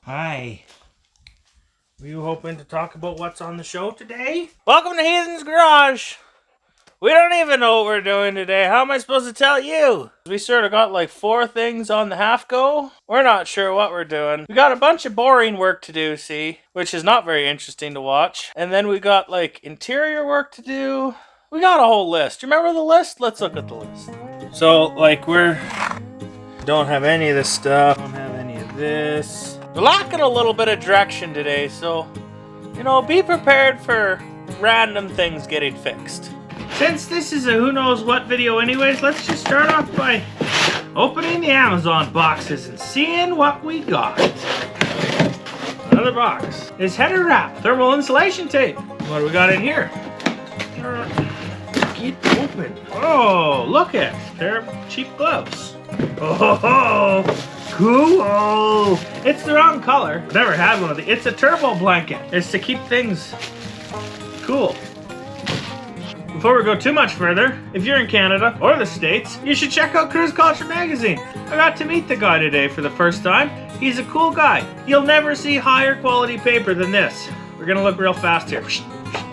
Hi. Were you hoping to talk about what's on the show today? Welcome to Heathen's Garage. We don't even know what we're doing today. How am I supposed to tell you? We sort of got like 4 things on the half go. We're not sure what we're doing. We got a bunch of boring work to do, see? Which is not very interesting to watch. And then we got like interior work to do. We got a whole list. You remember the list? Let's look at the list. So like don't have any of this stuff. Don't have any of this. We're lacking a little bit of direction today, so, be prepared for random things getting fixed. Since this is a who knows what video anyways, let's just start off by opening the Amazon boxes and seeing what we got. Another box. It's header wrap, thermal insulation tape. What do we got in here? Get open. Oh, look at it. Pair of cheap gloves. Oh, cool. It's the wrong color. I've never had one of these. It's a turbo blanket. It's to keep things cool. Before we go too much further, if you're in Canada or the States, you should check out Cruise Culture Magazine. I got to meet the guy today for the first time. He's a cool guy. You'll never see higher quality paper than this. We're gonna look real fast here.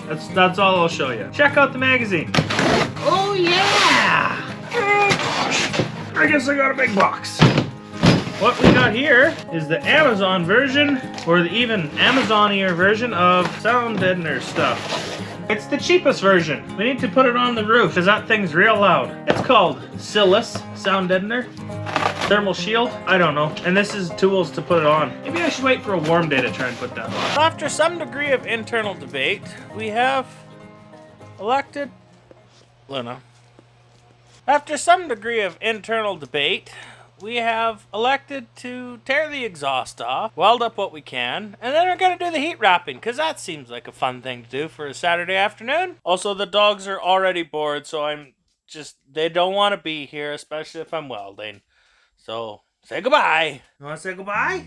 That's all I'll show you. Check out the magazine. Oh yeah! I guess I got a big box. What we got here is the Amazon version, or the even Amazonier version of sound deadener stuff. It's the cheapest version. We need to put it on the roof because that thing's real loud. It's called Silis Sound Deadener. Thermal shield? I don't know. And this is tools to put it on. Maybe I should wait for a warm day to try and put that on. After some degree of internal debate, we have elected Luna. After some degree of internal debate, we have elected to tear the exhaust off, weld up what we can, and then we're going to do the heat wrapping, because that seems like a fun thing to do for a Saturday afternoon. Also, the dogs are already bored, so they don't want to be here, especially if I'm welding. So, say goodbye. You want to say goodbye?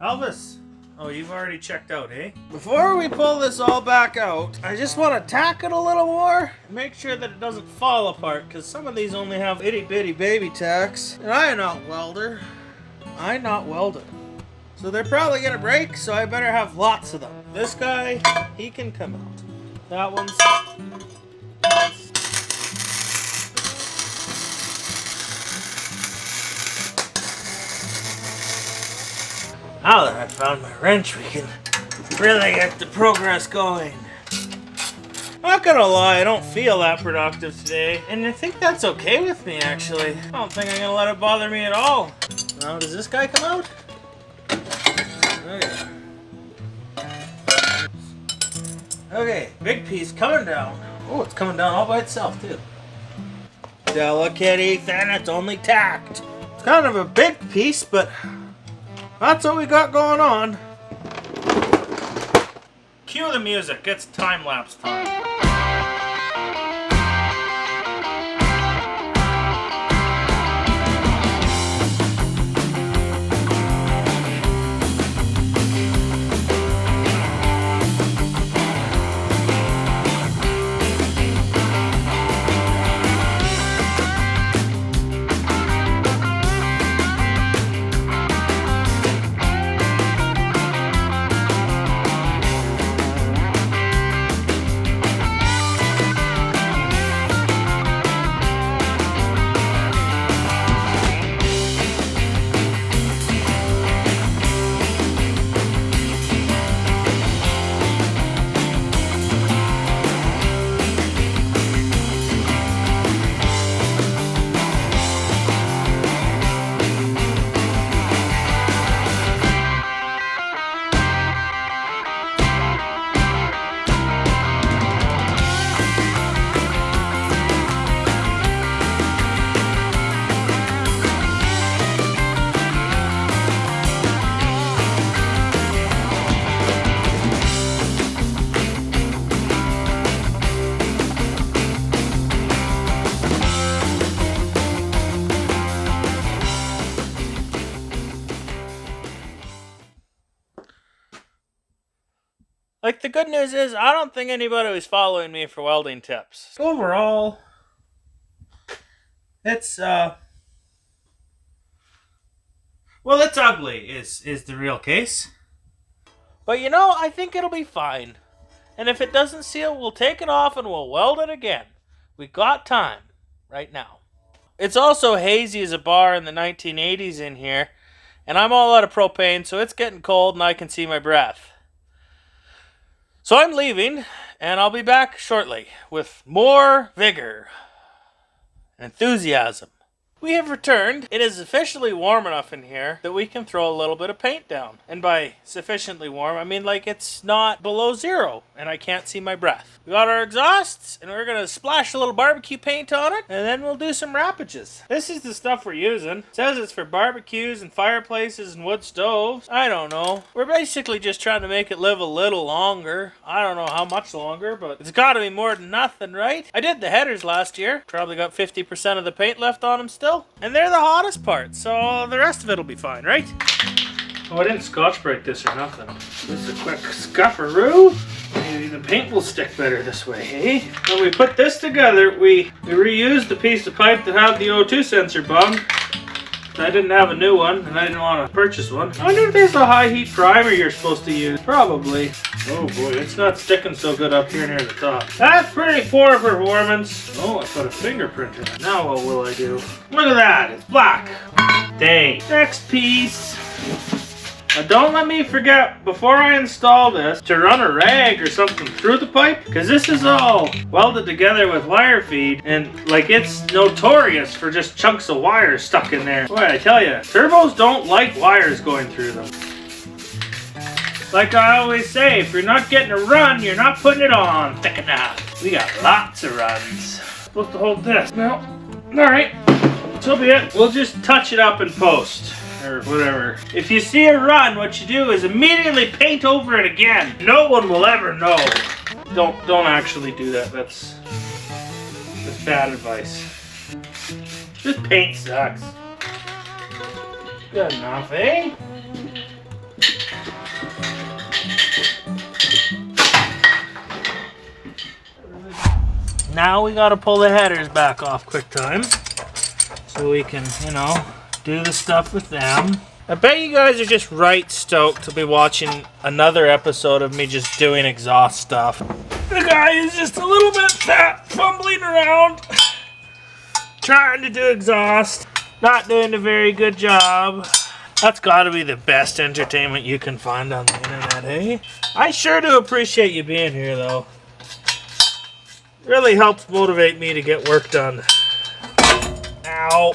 Elvis. Oh, you've already checked out, eh? Before we pull this all back out, I just want to tack it a little more. Make sure that it doesn't fall apart, because some of these only have itty bitty baby tacks. And I am not welder. I'm not welded. So they're probably going to break, so I better have lots of them. This guy, he can come out. That one's... Now that I've found my wrench, we can really get the progress going. I'm not gonna lie, I don't feel that productive today, and I think that's okay with me, actually. I don't think I'm gonna let it bother me at all. Now, does this guy come out? Okay. Okay, big piece coming down. Oh, it's coming down all by itself, too. Delicate, Heathen, it's only tacked. It's kind of a big piece, but... that's what we got going on. Cue the music. It's time-lapse time. Like, the good news is, I don't think anybody was following me for welding tips. Overall, it's, Well, it's ugly is the real case. But you know, I think it'll be fine. And if it doesn't seal, we'll take it off and we'll weld it again. We got time right now. It's also hazy as a bar in the 1980s in here, and I'm all out of propane, so it's getting cold and I can see my breath. So I'm leaving, and I'll be back shortly with more vigor and enthusiasm. We have returned. It is officially warm enough in here that we can throw a little bit of paint down. And by sufficiently warm, I mean like it's not below zero and I can't see my breath. We got our exhausts and we're going to splash a little barbecue paint on it and then we'll do some wrappages. This is the stuff we're using. It says it's for barbecues and fireplaces and wood stoves. I don't know. We're basically just trying to make it live a little longer. I don't know how much longer, but it's got to be more than nothing, right? I did the headers last year. Probably got 50% of the paint left on them still. And they're the hottest part, so the rest of it'll be fine, right? Oh, I didn't scotch break this or nothing. Just a quick scufferoo. Maybe the paint will stick better this way, eh? When we put this together, we reused the piece of pipe that had the O2 sensor bung. I didn't have a new one, and I didn't want to purchase one. I wonder if there's a high heat primer you're supposed to use. Probably. Oh boy, it's not sticking so good up here near the top. That's pretty poor performance. Oh, I put a fingerprint in it. Now what will I do? Look at that, it's black. Dang. Next piece. Now don't let me forget, before I install this, to run a rag or something through the pipe, because this is all welded together with wire feed, and like it's notorious for just chunks of wire stuck in there. Boy, I tell you, turbos don't like wires going through them. Like I always say, if you're not getting a run, you're not putting it on thick enough. We got lots of runs. Supposed to hold this. No. Alright. So be it. We'll just touch it up in post. Or whatever. If you see a run, what you do is immediately paint over it again. No one will ever know. Don't actually do that. That's bad advice. This paint sucks. Good enough, eh? Now we gotta pull the headers back off quick time. So we can, you know, do the stuff with them. I bet you guys are just right stoked to be watching another episode of me just doing exhaust stuff. The guy is just a little bit fat, fumbling around, trying to do exhaust, not doing a very good job. That's gotta be the best entertainment you can find on the internet, eh? I sure do appreciate you being here though. It really helps motivate me to get work done. Ow.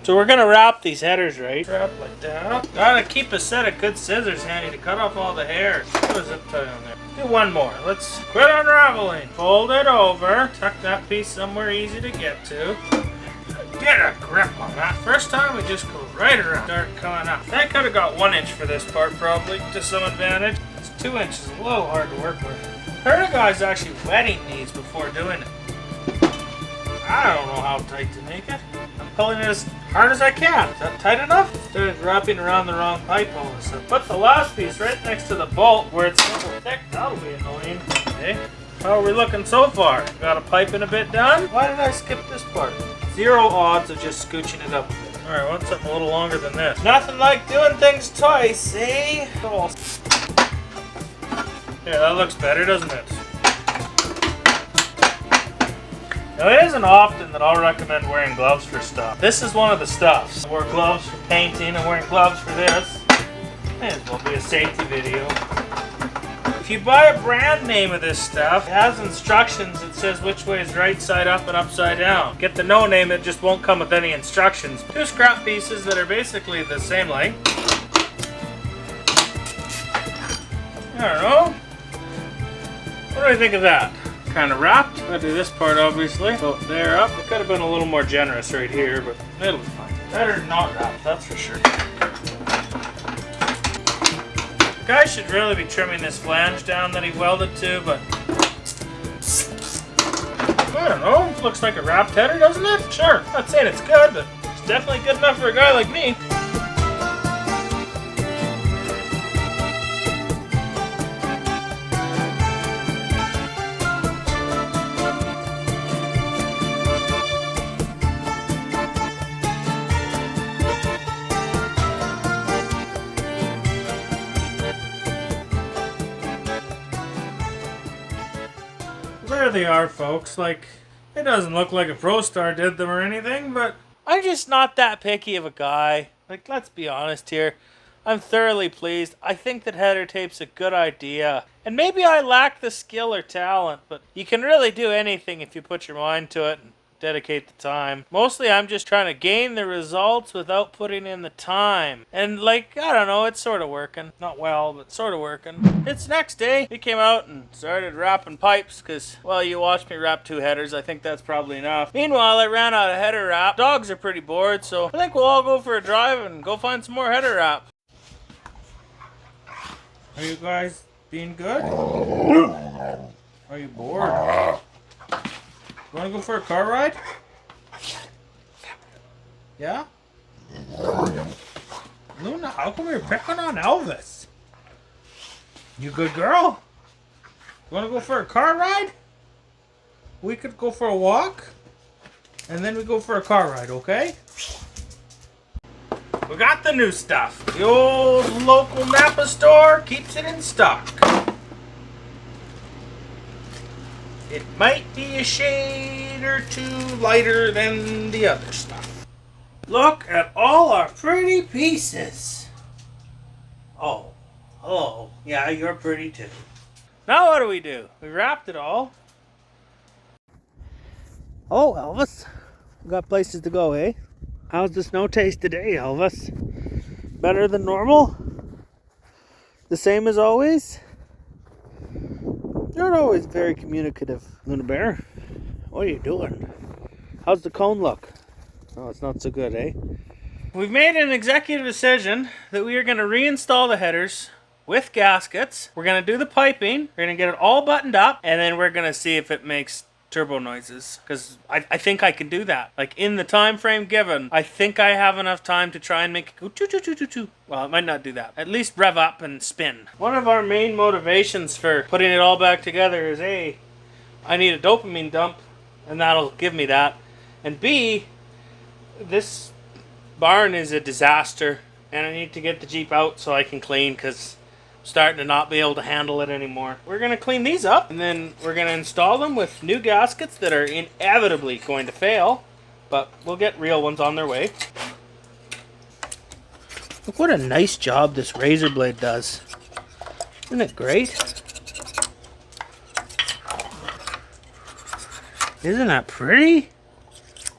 So we're gonna wrap these headers, right? Wrap like that. Gotta keep a set of good scissors handy to cut off all the hairs. Put a zip tie on there. Do one more. Let's quit unraveling. Fold it over. Tuck that piece somewhere easy to get to. Get a grip on that. First time we just go right around. Start coming up. I could have got 1 inch for this part probably to some advantage. It's 2 inches, a little hard to work with. Heard a guy's actually wetting these before doing it. I don't know how tight to make it. I'm pulling it as hard as I can. Is that tight enough? Started wrapping around the wrong pipe all of a sudden. Put the last piece right next to the bolt where it's a little thick. That'll be annoying. Okay. How are we looking so far? Got a piping a bit done? Why did I skip this part? 0 odds of just scooching it up a bit. Alright, I want something a little longer than this. Nothing like doing things twice, eh? Yeah, that looks better, doesn't it? Now, it isn't often that I'll recommend wearing gloves for stuff. This is one of the stuffs. I wore gloves for painting, I'm wearing gloves for this. May as well be a safety video. If you buy a brand name of this stuff, it has instructions that says which way is right side up and upside down. Get the no name, it just won't come with any instructions. 2 scrap pieces that are basically the same length. I don't know. What do I think of that? Kind of wrapped. Gotta do this part obviously. So there up. It could have been a little more generous right here, but it'll be fine. Better not wrapped, that's for sure. The guy should really be trimming this flange down that he welded to, but I don't know. It looks like a wrapped header, doesn't it? Sure. Not saying it's good, but it's definitely good enough for a guy like me. there they are, folks. Like, it doesn't look like a Pro Star did them or anything, but I'm just not that picky of a guy. Like, let's be honest here. I'm thoroughly pleased. I think that header tape's a good idea. And maybe I lack the skill or talent, but you can really do anything if you put your mind to it and dedicate the time. Mostly I'm just trying to gain the results without putting in the time. And like, I don't know, it's sort of working. Not well, but sort of working. It's next day. We came out and started wrapping pipes because, well, you watched me wrap 2 headers. I think that's probably enough. Meanwhile, I ran out of header wrap. Dogs are pretty bored, so I think we'll all go for a drive and go find some more header wrap. Are you guys being good? Are you bored? You wanna go for a car ride? Yeah? Luna, how come you're picking on Elvis? You good girl? You wanna go for a car ride? We could go for a walk, and then we go for a car ride, okay? We got the new stuff. The old local Napa store keeps it in stock. It might be a shade or 2 lighter than the other stuff. Look at all our pretty pieces. Oh, hello. Yeah, you're pretty too. Now what do? We wrapped it all. Oh, Elvis. We got places to go, eh? How's the snow taste today, Elvis? Better than normal? The same as always? You're not always very communicative, Luna Bear. What are you doing? How's the cone look? Oh, it's not so good, eh? We've made an executive decision that we are going to reinstall the headers with gaskets. We're going to do the piping. We're going to get it all buttoned up. And then we're going to see if it makes turbo noises. Because I think I can do that. Like, in the time frame given, I think I have enough time to try and make it go choo-choo-choo-choo-choo. Well, it might not do that. At least rev up and spin. One of our main motivations for putting it all back together is A, I need a dopamine dump, and that'll give me that. And B, this barn is a disaster, and I need to get the Jeep out so I can clean, because I'm starting to not be able to handle it anymore. We're going to clean these up, and then we're going to install them with new gaskets that are inevitably going to fail, but we'll get real ones on their way. Look what a nice job this razor blade does. Isn't it great? Isn't that pretty?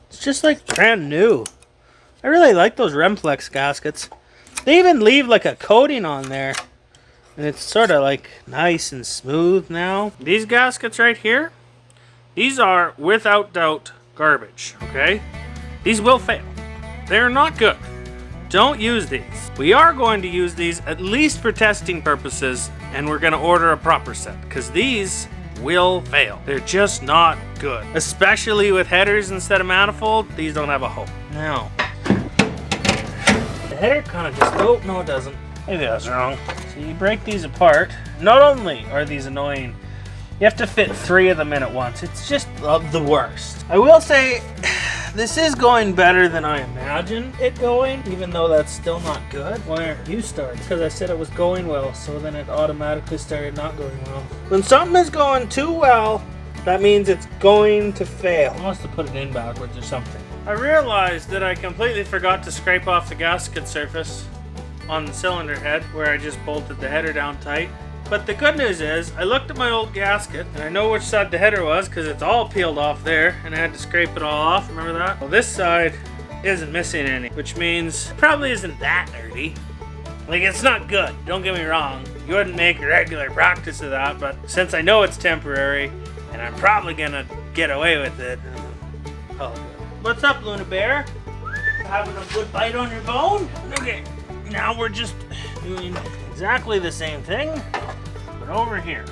It's just like brand new. I really like those Remplex gaskets. They even leave like a coating on there. And it's sort of like nice and smooth now. These gaskets right here, these are without doubt garbage, okay? These will fail. They're not good. Don't use these. We are going to use these at least for testing purposes, and we're going to order a proper set because these will fail. They're just not good. Especially with headers instead of manifold, these don't have a hole. Now, the header kind of just, oh, no it doesn't. Maybe I was wrong. So you break these apart. Not only are these annoying, you have to fit 3 of them in at once. It's just the worst. I will say, this is going better than I imagined it going, even though that's still not good. Why aren't you starting? Because I said it was going well, so then it automatically started not going well. When something is going too well, that means it's going to fail. I must have put it in backwards or something. I realized that I completely forgot to scrape off the gasket surface on the cylinder head where I just bolted the header down tight. But the good news is, I looked at my old gasket, and I know which side the header was, because it's all peeled off there, and I had to scrape it all off, remember that? Well, this side isn't missing any, which means it probably isn't that dirty. Like, it's not good, don't get me wrong. You wouldn't make a regular practice of that, but since I know it's temporary, and I'm probably gonna get away with it, oh, good. What's up, Luna Bear? Having a good bite on your bone? Okay, now we're just doing exactly the same thing, but over here.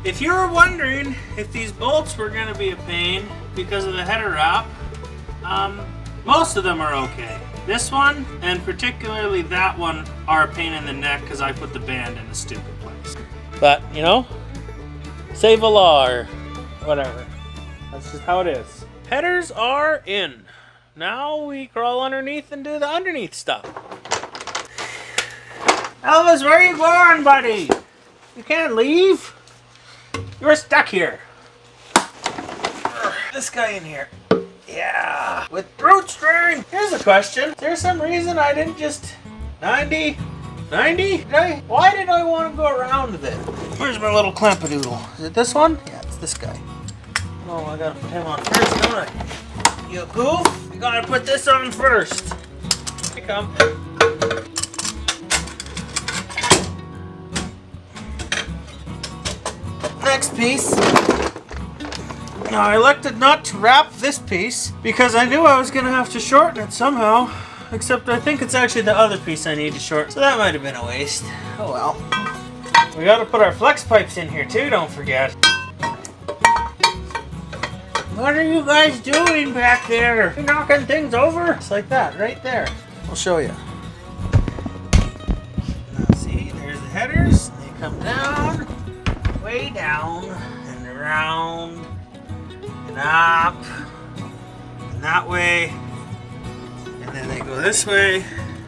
If you were wondering if these bolts were going to be a pain because of the header wrap, most of them are okay. This one, and particularly that one, are a pain in the neck because I put the band in a stupid place. But, you know, save a law or whatever. That's just how it is. Headers are in. Now we crawl underneath and do the underneath stuff. Elvis, where are you going, buddy? You can't leave. You're stuck here. This guy in here. Yeah, with throat string. Here's a question. Is there some reason I didn't just 90? Why did I want to go around with it? Where's my little clampadoodle? Is it this one? Yeah, it's this guy. Oh, I gotta put him on first, don't I? You goof? You gotta put this on first. Here you come. Next piece. Now I elected not to wrap this piece because I knew I was gonna have to shorten it somehow. Except I think it's actually the other piece I need to shorten. So that might have been a waste. Oh well. We gotta put our flex pipes in here too, don't forget. What are you guys doing back there? You're knocking things over? It's like that, right there. I'll show you. Now see, there's the headers. They come down, way down, and around, and up, and that way. And then they go this way,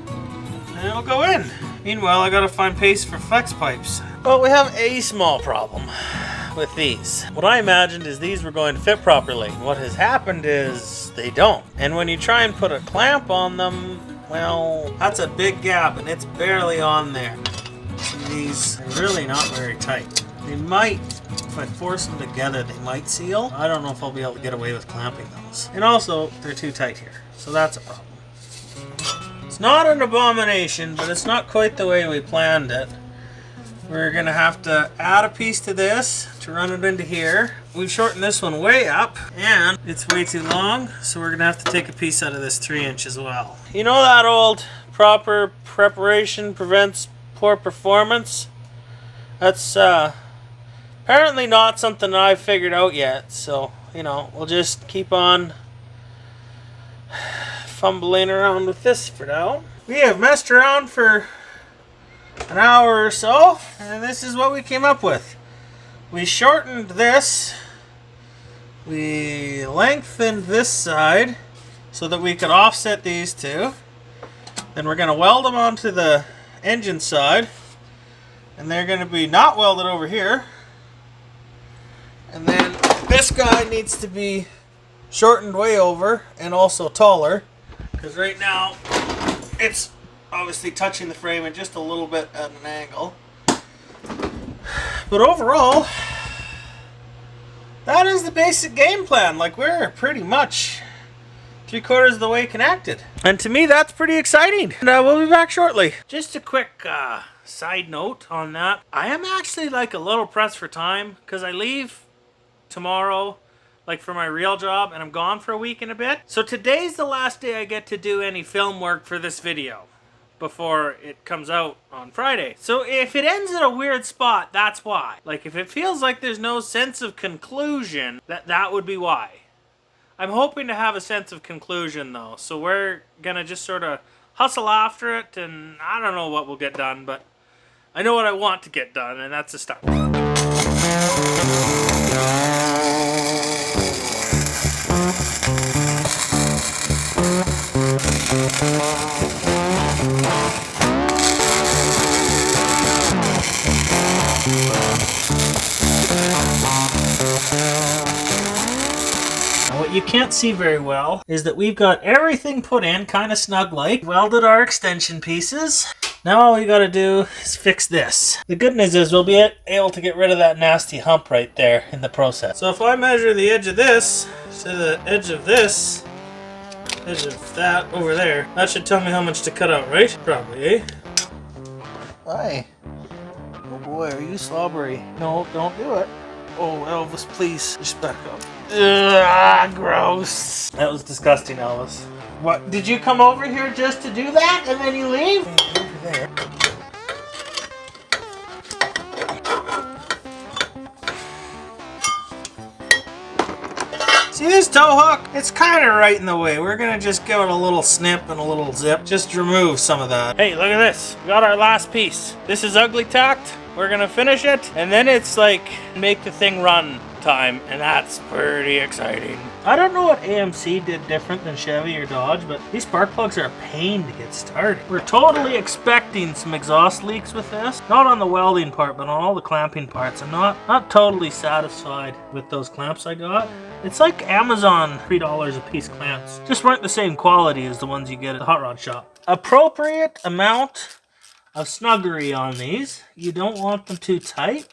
and it'll go in. Meanwhile, I gotta find paste for flex pipes. Well, we have a small problem with these. What I imagined is these were going to fit properly. What has happened is they don't. And when you try and put a clamp on them, well, that's a big gap and it's barely on there. These are really not very tight. They might, if I force them together, they might seal. I don't know if I'll be able to get away with clamping those. And also, they're too tight here. So that's a problem. It's not an abomination, but it's not quite the way we planned it. We're gonna have to add a piece to this to run it into here. We've shortened this one way up and it's way too long, so we're gonna have to take a piece out of this 3" as well. You know that old proper preparation prevents poor performance? That's apparently not something that I've figured out yet, so you know, we'll just keep on fumbling around with this for now. We have messed around for an hour or so, and this is what we came up with. We shortened this, we lengthened this side so that we could offset these two. Then we're going to weld them onto the engine side, and they're going to be not welded over here. And then this guy needs to be shortened way over and also taller, because right now it's obviously touching the frame and just a little bit at an angle. But overall, that is the basic game plan. Like, we're pretty much 3/4 of the way connected. And to me, that's pretty exciting. And we'll be back shortly. Just a quick side note on that. I am actually like a little pressed for time because I leave tomorrow, like for my real job, and I'm gone for a week and a bit. So today's the last day I get to do any film work for this video before it comes out on Friday. So if it ends at a weird spot, that's why. Like, if it feels like there's no sense of conclusion, that would be why. I'm hoping to have a sense of conclusion though, so we're gonna just sort of hustle after it, and I don't know what will get done, but I know what I want to get done, and that's the start. What you can't see very well is that we've got everything put in kind of snug like. Welded our extension pieces. Now all we gotta do is fix this. The good news is we'll be able to get rid of that nasty hump right there in the process. So if I measure the edge of this to the edge of this, edge of that over there, that should tell me how much to cut out, right? Probably, eh? Hi. Oh boy, are you slobbery? No, don't do it. Oh, Elvis, please, just back up. Ugh, gross. That was disgusting, Elvis. What, did you come over here just to do that and then you leave? Over there. See this tow hook? It's kind of right in the way. We're gonna just give it a little snip and a little zip. Just remove some of that. Hey, look at this. We got our last piece. This is ugly tacked. We're gonna finish it, and then it's like make the thing run time, and that's pretty exciting. I don't know what AMC did different than Chevy or Dodge, but these spark plugs are a pain to get started. We're totally expecting some exhaust leaks with this. Not on the welding part, but on all the clamping parts. I'm not totally satisfied with those clamps I got. It's like Amazon $3 a piece clamps. Just weren't the same quality as the ones you get at the hot rod shop. Appropriate amount of snuggery on these. You don't want them too tight.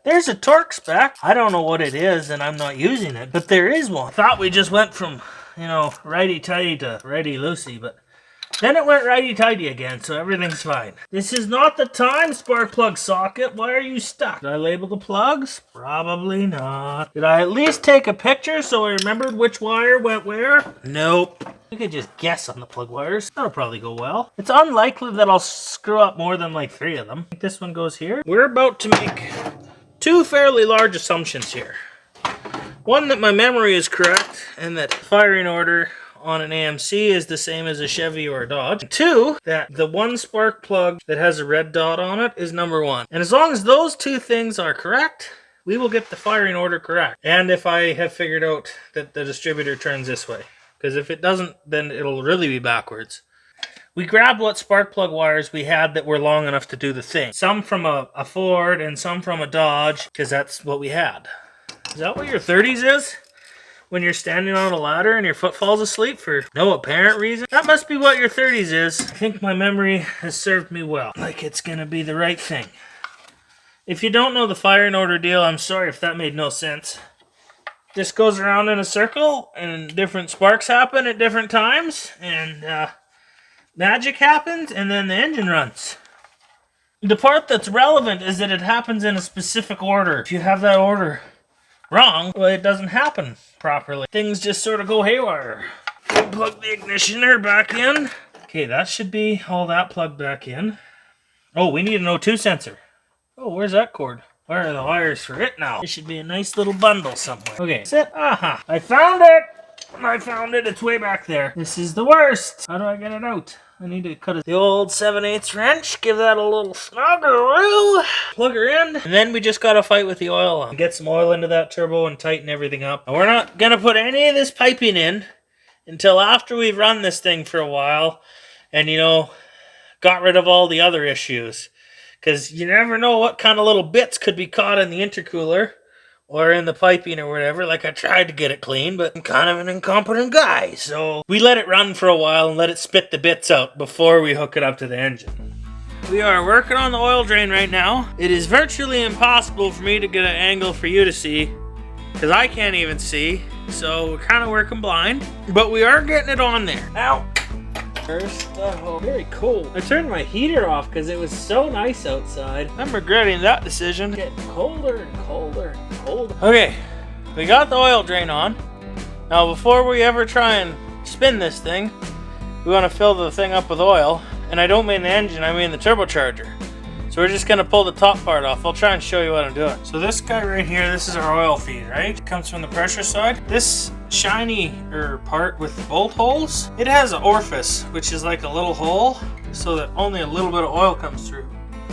There's a torque spec. I don't know what it is, and I'm not using it, but there is one. Thought we just went from, you know, righty-tighty to righty-loosey, but then it went righty-tighty again, so everything's fine. This is not the time, spark plug socket. Why are you stuck? Did I label the plugs? Probably not. Did I at least take a picture so I remembered which wire went where? Nope. You could just guess on the plug wires. That'll probably go well. It's unlikely that I'll screw up more than like 3 of them. I think this one goes here. We're about to make 2 fairly large assumptions here. One, that my memory is correct and that firing order on an AMC is the same as a Chevy or a Dodge. 2, that the one spark plug that has a red dot on it is number 1. And as long as those 2 things are correct, we will get the firing order correct. And if I have figured out that the distributor turns this way. Because if it doesn't, then it'll really be backwards. We grabbed what spark plug wires we had that were long enough to do the thing. Some from a Ford and some from a Dodge, because that's what we had. Is that what your 30s is? When you're standing on a ladder and your foot falls asleep for no apparent reason? That must be what your 30s is. I think my memory has served me well. Like it's gonna be the right thing. If you don't know the firing order deal, I'm sorry if that made no sense. Just goes around in a circle and different sparks happen at different times and magic happens and then the engine runs. The part that's relevant is that it happens in a specific order. If you have that order wrong, well, it doesn't happen properly. Things just sort of go haywire. Plug the ignitioner back in. Okay, that should be all that plugged back in. Oh, we need an O2 sensor. Oh, where's that cord? Where are the wires for it now? It should be a nice little bundle somewhere. Okay, sit. Aha. I found it. I found it. It's way back there. This is the worst. How do I get it out? I need to cut it. The old 7/8 wrench. Give that a little snuggeroo. Plug her in. And then we just got to fight with the oil on. Get some oil into that turbo and tighten everything up. And we're not going to put any of this piping in until after we've run this thing for a while and, you know, got rid of all the other issues. Because you never know what kind of little bits could be caught in the intercooler or in the piping or whatever. Like I tried to get it clean, but I'm kind of an incompetent guy. So we let it run for a while and let it spit the bits out before we hook it up to the engine. We are working on the oil drain right now. It is virtually impossible for me to get an angle for you to see because I can't even see. So we're kind of working blind, but we are getting it on there. Ow! First, oh, very cool. I turned my heater off because it was so nice outside. I'm regretting that decision. It's getting colder and colder and colder. Okay, we got the oil drain on. Now, before we ever try and spin this thing, we want to fill the thing up with oil. And I don't mean the engine, I mean the turbocharger. So we're just going to pull the top part off. I'll try and show you what I'm doing. So this guy right here, this is our oil feed, right? It comes from the pressure side. This shiny part with the bolt holes, it has an orifice, which is like a little hole so that only a little bit of oil comes through.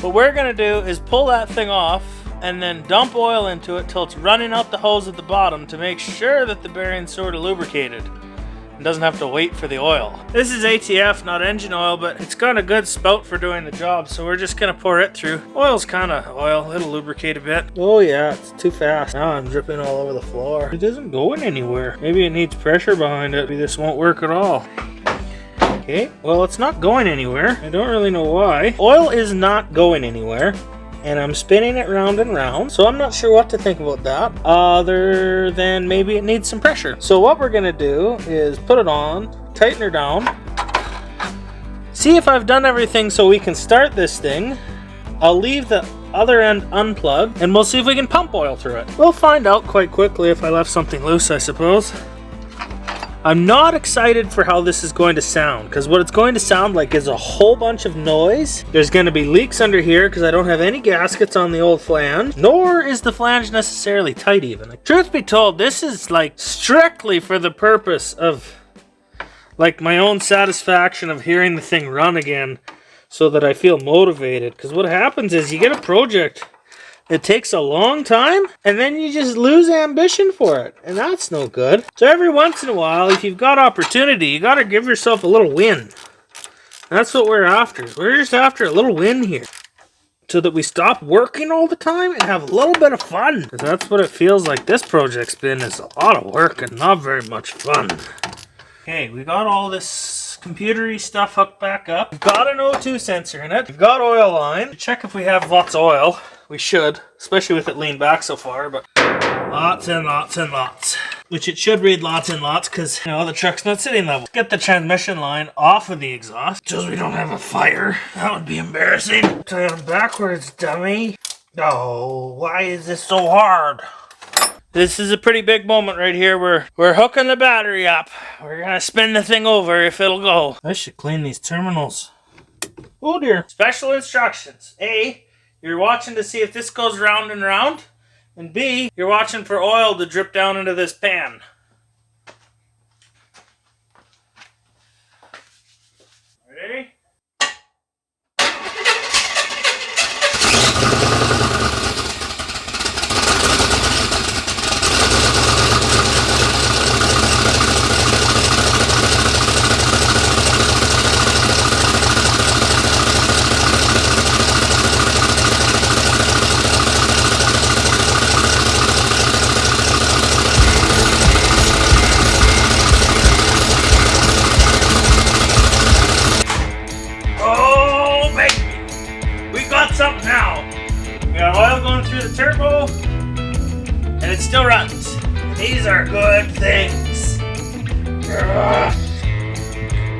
What we're going to do is pull that thing off and then dump oil into it till it's running out the hose at the bottom to make sure that the bearing's sort of lubricated. Doesn't have to wait for the oil. This is ATF, not engine oil, but it's got a good spout for doing the job, so we're just gonna pour it through. Oil's kind of oil, it'll lubricate a bit. Oh yeah, it's too fast. Now I'm dripping all over the floor. It isn't going anywhere. Maybe it needs pressure behind it. Maybe this won't work at all. Okay, well it's not going anywhere. I don't really know why. Oil is not going anywhere. And I'm spinning it round and round, so I'm not sure what to think about that, other than maybe it needs some pressure. So what we're gonna do is put it on, tighten her down, see if I've done everything so we can start this thing. I'll leave the other end unplugged, and we'll see if we can pump oil through it. We'll find out quite quickly if I left something loose, I suppose. I'm not excited for how this is going to sound, because what it's going to sound like is a whole bunch of noise. There's going to be leaks under here because I don't have any gaskets on the old flange, nor is the flange necessarily tight even. Like, truth be told, this is like strictly for the purpose of like my own satisfaction of hearing the thing run again so that I feel motivated. Because what happens is you get a project It takes a long time, and then you just lose ambition for it, and that's no good. So every once in a while, if you've got opportunity, you got to give yourself a little win. That's what we're after. We're just after a little win here, so that we stop working all the time and have a little bit of fun. 'Cause that's what it feels like this project's been, is a lot of work and not very much fun. Okay, we got all this computery stuff hooked back up. We've got an O2 sensor in it. We've got oil line. Check if we have lots of oil. We should, especially with it leaned back so far, but lots and lots and lots. Which it should read lots and lots because, you know, the truck's not sitting level. Get the transmission line off of the exhaust so we don't have a fire. That would be embarrassing. Turn backwards, dummy. Oh, why is this so hard? This is a pretty big moment right here. We're hooking the battery up. We're gonna spin the thing over if it'll go. I should clean these terminals. Oh dear. Special instructions. A, you're watching to see if this goes round and round. And B, you're watching for oil to drip down into this pan. Ready? Something now. We got oil going through the turbo, and it still runs. These are good things. Ugh.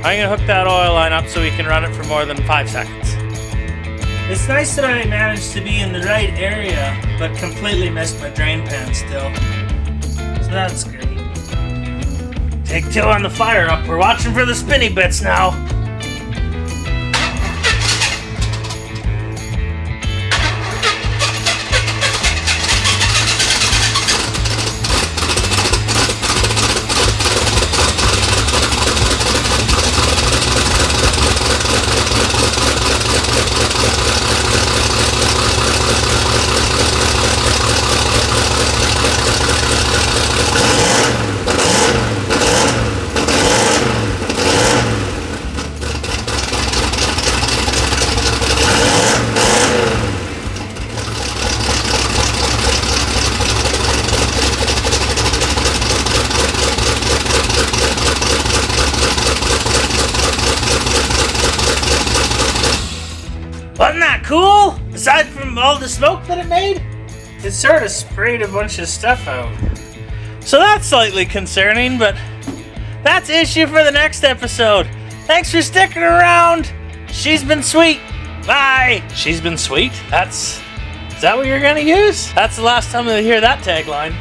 I'm gonna hook that oil line up so we can run it for more than 5 seconds. It's nice that I managed to be in the right area, but completely missed my drain pan still. So that's great. Take 2 on the fire up. We're watching for the spinny bits now. Wasn't that cool? Aside from all the smoke that it made, it sort of sprayed a bunch of stuff out. So that's slightly concerning, but that's issue for the next episode. Thanks for sticking around. She's been sweet. Bye. She's been sweet? Is that what you're gonna use? That's the last time you'll hear that tagline.